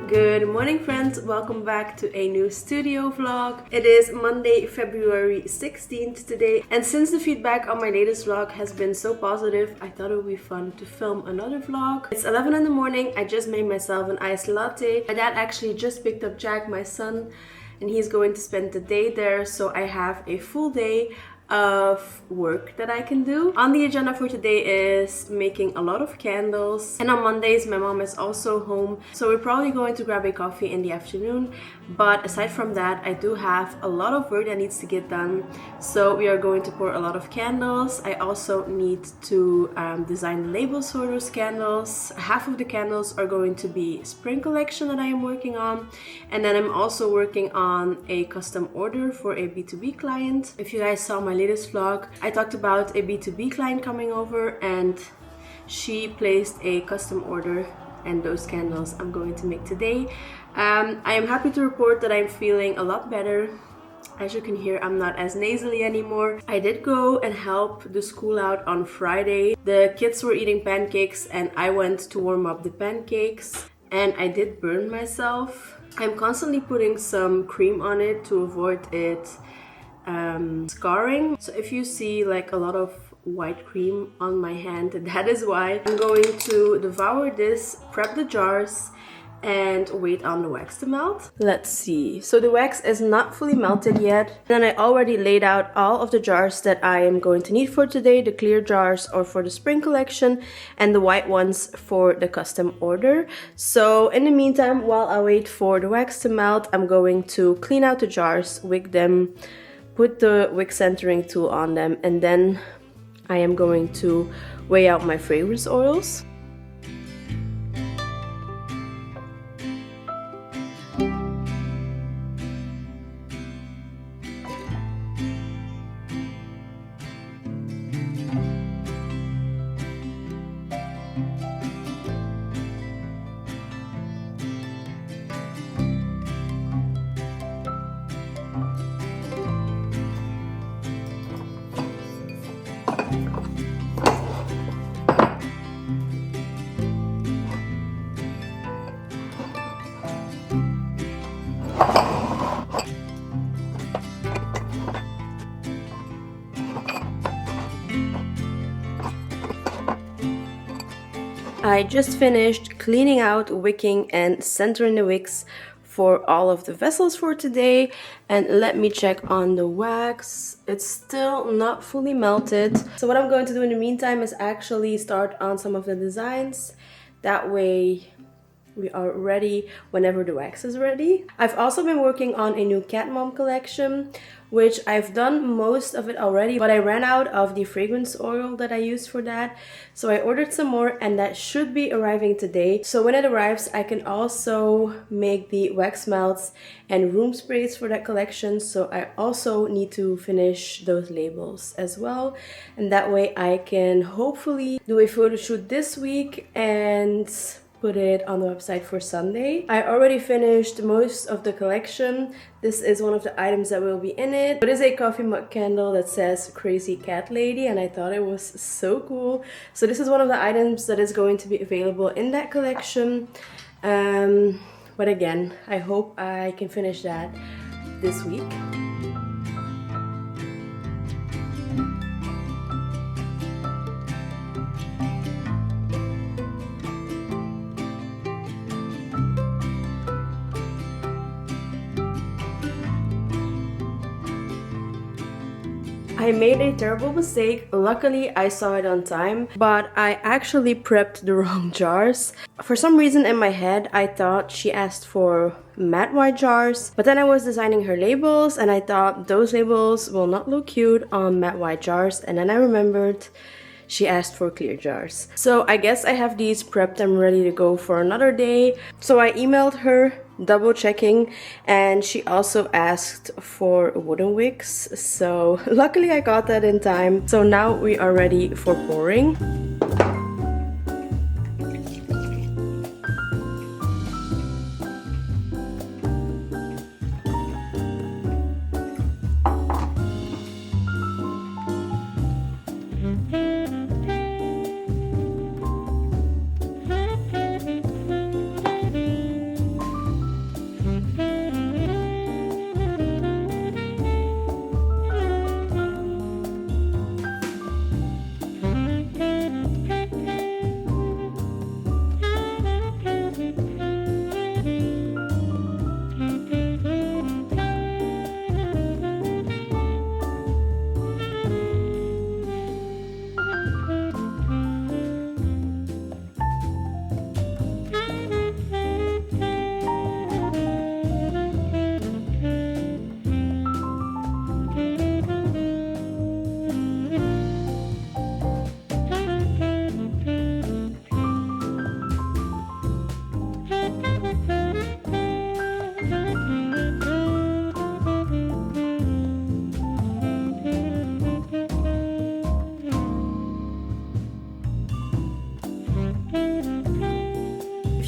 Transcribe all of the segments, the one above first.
Good morning friends, welcome back to a new studio vlog. It is Monday, February 16th today, and since the feedback on my latest vlog has been so positive, I thought it would be fun to film another vlog. It's 11 in the morning, I just made myself an iced latte. My dad actually just picked up Jack, my son, and he's going to spend the day there, so I have a full day of work that I can do. On the agenda for today is making a lot of candles, and on Mondays my mom is also home, so we're probably going to grab a coffee in the afternoon. But aside from that, I do have a lot of work that needs to get done, so we are going to pour a lot of candles. I also need to design the labels for those candles. Half of the candles are going to be spring collection that I am working on, and then I'm also working on a custom order for a B2B client. If you guys saw my latest vlog, I talked about a B2B client coming over, and she placed a custom order, and those candles I'm going to make today. I am happy to report that I'm feeling a lot better. As you can hear, I'm not as nasally anymore. I did go and help the school out on Friday. The kids were eating pancakes and I went to warm up the pancakes, and I did burn myself. I'm constantly putting some cream on it to avoid it scarring. So if you see like a lot of white cream on my hand, that is why. I'm going to devour this, prep the jars, and wait on the wax to melt. Let's see. So the wax is not fully melted yet. Then I already laid out all of the jars that I am going to need for today. The clear jars are for the spring collection and the white ones for the custom order. So in the meantime, while I wait for the wax to melt, I'm going to clean out the jars, wick them, put the wick centering tool on them, and then I am going to weigh out my fragrance oils. I just finished cleaning out, wicking, and centering the wicks for all of the vessels for today. And let me check on the wax. It's still not fully melted. So what I'm going to do in the meantime is actually start on some of the designs. That way we are ready whenever the wax is ready. I've also been working on a new cat mom collection, which I've done most of it already, but I ran out of the fragrance oil that I used for that. So I ordered some more, and that should be arriving today. So when it arrives, I can also make the wax melts and room sprays for that collection. So I also need to finish those labels as well. And that way I can hopefully do a photo shoot this week and put it on the website for Sunday. I already finished most of the collection. This is one of the items that will be in it. It is a coffee mug candle that says Crazy Cat Lady, and I thought it was so cool. So this is one of the items that is going to be available in that collection. But again, I hope I can finish that this week. I made a terrible mistake. Luckily, I saw it on time, but I actually prepped the wrong jars. For some reason in my head, I thought she asked for matte white jars, but then I was designing her labels and I thought those labels will not look cute on matte white jars, and then I remembered she asked for clear jars. So I guess I have these prepped and ready to go for another day. So I emailed her, double checking, and she also asked for wooden wicks. So luckily I got that in time. So now we are ready for pouring.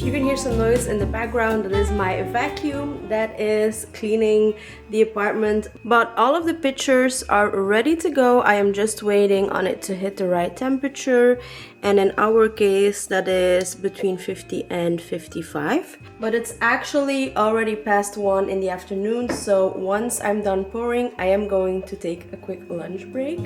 You can hear some noise in the background. That is my vacuum that is cleaning the apartment. But all of the pictures are ready to go. I am just waiting on it to hit the right temperature, and in our case that is between 50 and 55. But it's actually already past 1 in the afternoon, so once I'm done pouring I am going to take a quick lunch break.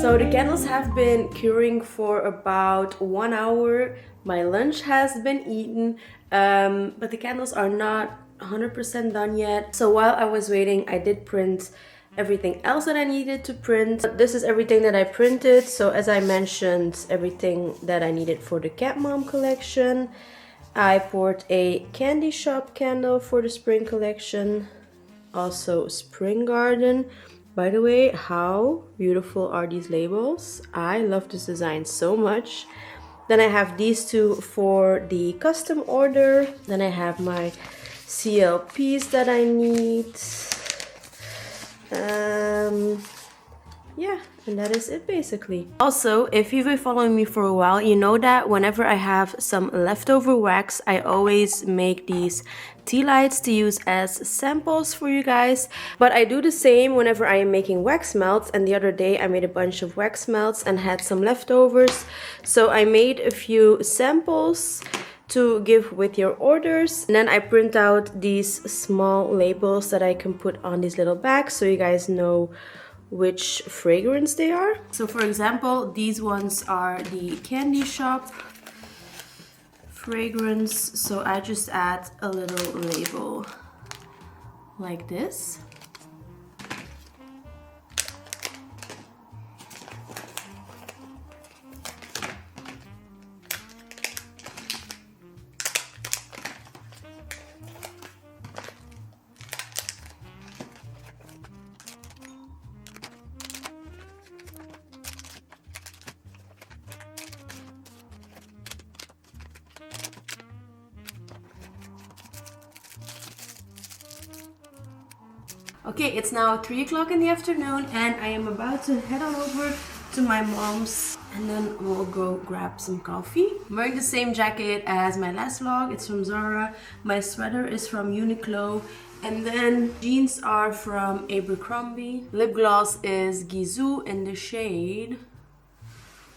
So the candles have been curing for about 1 hour. My lunch has been eaten, but the candles are not 100% done yet. So while I was waiting, I did print everything else that I needed to print. This is everything that I printed. So as I mentioned, everything that I needed for the Cat Mom collection. I poured a candy shop candle for the spring collection. Also Spring Garden. By the way, how beautiful are these labels? I love this design so much. Then I have these two for the custom order. Then I have my CLPs that I need. Yeah, and that is it basically. Also, if you've been following me for a while, you know that whenever I have some leftover wax, I always make these tea lights to use as samples for you guys. But I do the same whenever I am making wax melts, and the other day I made a bunch of wax melts and had some leftovers. So I made a few samples to give with your orders, and then I print out these small labels that I can put on these little bags so you guys know which fragrance they are. So for example, these ones are the Candy Shop fragrance, so I just add a little label like this. Okay, it's now 3 o'clock in the afternoon and I am about to head on over to my mom's and then we'll go grab some coffee. I'm wearing the same jacket as my last vlog. It's from Zara. My sweater is from Uniqlo. And then jeans are from Abercrombie. Lip gloss is Gisou in the shade,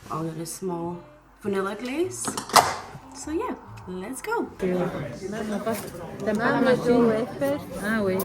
oh that is small, Vanilla Glaze. So yeah, let's go. T'aimes pas la machine? Ah oui.